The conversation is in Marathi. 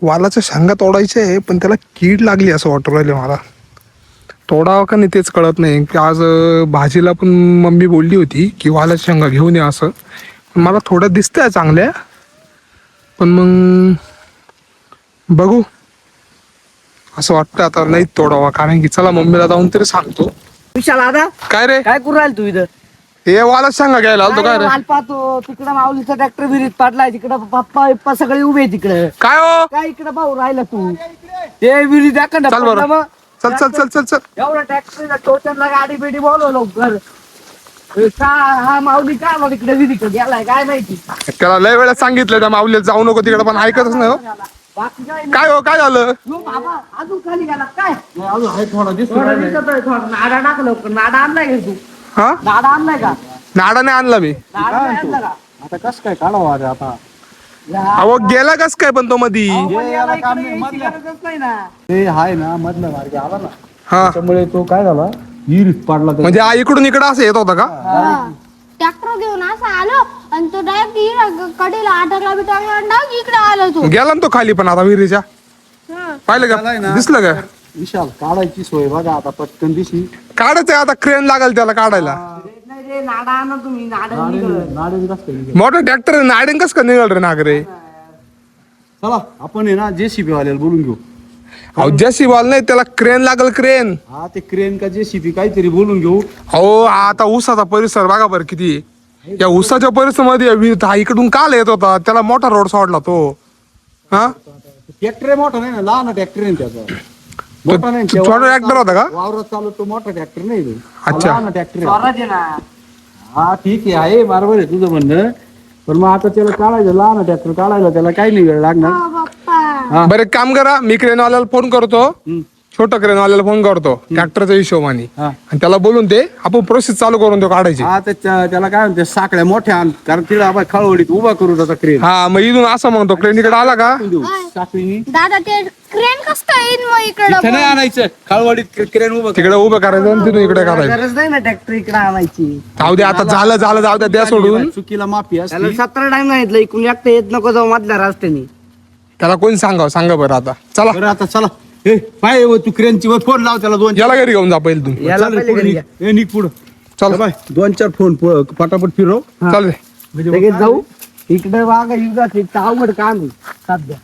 वालाच्या शेंगा तोडायचे आहे, पण त्याला कीड लागली असं वाटू राहिले मला. तोडावं का नाही तेच कळत नाही. की आज भाजीला पण मम्मी बोलली होती की वालाच्या शेंगा घेऊन ये असं. मला थोड्या दिसतंय चांगल्या, पण मग बघू असं वाटतं आता नाही तोडावा. कारण की चला मम्मीला जाऊन तरी सांगतो. विशाल दादा काय रे, काय करू राहील तू इथं? हे वालाच्या शेंगा घ्यायला आलतो काय रे? माल पाहतो तिकडं माऊलीचा ट्रॅक्टर विहिरीत पाडलाय, तिकडं पप्पा बिप्पा सगळे उभे तिकडे. काय हो, काय इकडे भाऊ राहिला तू? ते विहिरीत दाखव चल बरं. चल चल चल चल चल. एवढा ट्रॅक्टर टोचनला गाडी बिडी बोलव लवकर. हा माऊली काय मग तिकडे विहिरीकडे गेलाय काय माहिती. त्याला लय वेळा सांगितलं त्या माऊलीला जाऊ नको तिकडे, पण ऐकतच नाही हो. बाकी काय नाही. काय हो, काय झालं? यो बाबा अजून खाली गेला काय? थोडा दिसतो थोडं दिसतोय, थोडा नाडा टाक लवकर. नाडा आणलाय का तू? हा, नाडा आणलाय का? नाडाने आणला मी. नाडा नाही आणला का? आता कस काय काढावं अरे आता अहो गेला कस काय पण तो मधी? पण याला इकडे यायची गरजच नाही ना. ते हाय ना मधला मार्ग आला ना, हा, त्यामुळे तो काय झाला विहिरीत पाडला ते. म्हणजे इकडून इकडे असं येत होता का? ट्रॅक्टर घेऊन असं आलो आणि तो डायरेक्ट कडेला आटकला बिटाकला डाग इकडे आलो तो. गेला ना तो खाली पण आता विहिरीच्या. पाहिलं गेलाय का, ना. दिसलं का? विशाल काढायची सोय बघा आता पटकन दिशी. काढायचंय आता, क्रेन लागेल त्याला काढायला. नाही रे नाडा आणा तुम्ही. नाडा निघालं. नाडे कस काय निघालं? मोठं ट्रॅक्टर नाडेन कस का निघाल रे नागरे? चला आपण आहे ना जेसीबी वाल्याला बोलून घेऊ. अहो जशी बॉल नाही, त्याला क्रेन लागल, क्रेन. हा ते क्रेन का जेसीबी काहीतरी बोलून घेऊ. अहो आता ऊसाचा परिसर बघा बरं किती आहे. या ऊसाच्या परिसरामध्ये विहिरीत हा इकडून काल येत होता, त्याला मोठा रोड सोडला तो. हा, ट्रॅक्टर मोठा नाही ना, लहान ट्रॅक्टर आहे त्याचा. मोठा नाही, छोटा ट्रॅक्टर होता का? वावरात चालू तो मोठा ट्रॅक्टर नाही तो. अच्छा. लहान ट्रॅक्टर आहे. स्वराज आहे ना. हा ठीक आहे बरोबर आहे तुझं म्हणणं, पण मग आता त्याला काढायचं लहान ट्रॅक्टर काढायला त्याला काही नाही वेळ लागणार. हो बाप्पा. बरं एक काम करा, मी क्रेनवाल्याला फोन करतो. हम्म. छोटा क्रेनवाल्याला फोन करतो ट्रॅक्टरच्या हिशोबाने, हा. आणि त्याला बोलून ते आपण प्रोसेस चालू करून देऊ काढायची. हा त्याला काय म्हणते साखळ्या मोठ्या आण, कारण तिला आपण खळवडीत उभा करू त्याचा क्रेन हा, मग इथून असं म्हणतो क्रेन इकडे आला का? देऊ साखळीनी. दादा ते क्रेन कसं काय येईन मग इथं नाही इकडं? आणायचं, खळवडीत क्रेन उभं तिकडे उभं करायचं आणि तिथून इकडे करायचं. गरज नाही ना ट्रॅक्टर इकडे आणायची. जाऊ दे आता, झालं झालं, जाऊ द्या, द्या सोडून. चुकीला माफी त्याला असते. 17 टाइम सांगितलं इकडून एकटं येत नको जाऊ मधल्या रस्त्याने. त्याला कोणी सांगा, सांगा बरं आता. चला बरं आता चला ए पाय तू क्रेनची वर फोन लाव त्याला दोन याला घरी घेऊन जा पहिले तुम्ही. याला चल, पहिले पुढं घरी निघ. ए निघ पुढं चल बाय 2-4 फोन पटापट फिरव. चल रे. लगेच जाऊ. इकडे वागा युगात अवघड काम आहे सध्या.